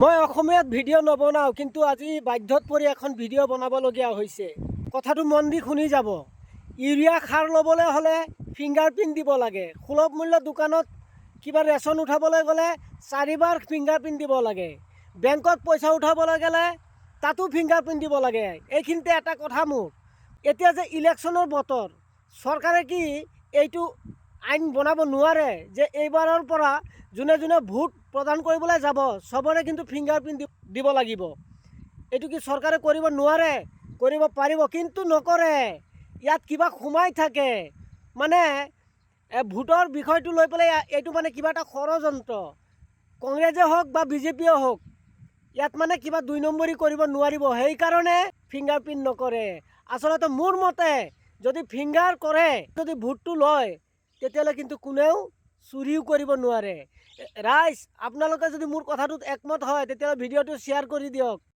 মই অসমীয়াত ভিডিঅ' নবনাওঁ, কিন্তু আজি বাধ্যত পৰি এখন ভিডিঅ' বনাবলগীয়া হৈছে। কথাটো মন দি শুনি যাব। ইউৰিয়া সাৰ ল'বলৈ হ'লে ফিংগাৰপ্ৰিণ্ট দিব লাগে। সুলভ মূল্য দোকানত কিবা ৰেচন উঠাবলৈ গ'লে 4বাৰ ফিংগাৰপ্ৰিণ্ট দিব লাগে। বেংকত পইচা উঠাবলৈ গ'লে তাতো ফিংগাৰপ্ৰিণ্ট দিব লাগে। এইখিনিতে এটা কথা মোৰ, এতিয়া যে ইলেকশ্যনৰ বতৰ, চৰকাৰে কি এইটো আইন বনাব নোৱাৰে যে এইবাৰৰ পৰা যোনে যোনে ভোট প্ৰদান কৰিবলৈ যাব চবৰে কিন্তু ফিংগাৰপ্ৰিণ্ট দিব লাগিব? এইটো কি চৰকাৰে কৰিব নোৱাৰে? কৰিব পাৰিব, কিন্তু নকৰে। ইয়াত কিবা সোমাই থাকে, মানে ভোটৰ বিষয়টো লৈ পেলাই এইটো মানে কিবা এটা ষড়যন্ত্ৰ। কংগ্ৰেছে হওক বা বিজেপিয়ে হওক, ইয়াত মানে কিবা 2 নম্বৰী কৰিব নোৱাৰিব, সেইকাৰণে ফিংগাৰপ্ৰিণ্ট নকৰে। আচলতে মোৰ মতে যদি ফিংগাৰ কৰে, যদি ভোটটো লয়, তেতিয়াহ'লে কিন্তু কোনেও চুৰিও কৰিব নোৱাৰে। ৰাইজ, আপোনালোকে যদি মোৰ কথাটোত একমত হয়, তেতিয়াহ'লে ভিডিঅ'টো শ্বেয়াৰ কৰি দিয়ক।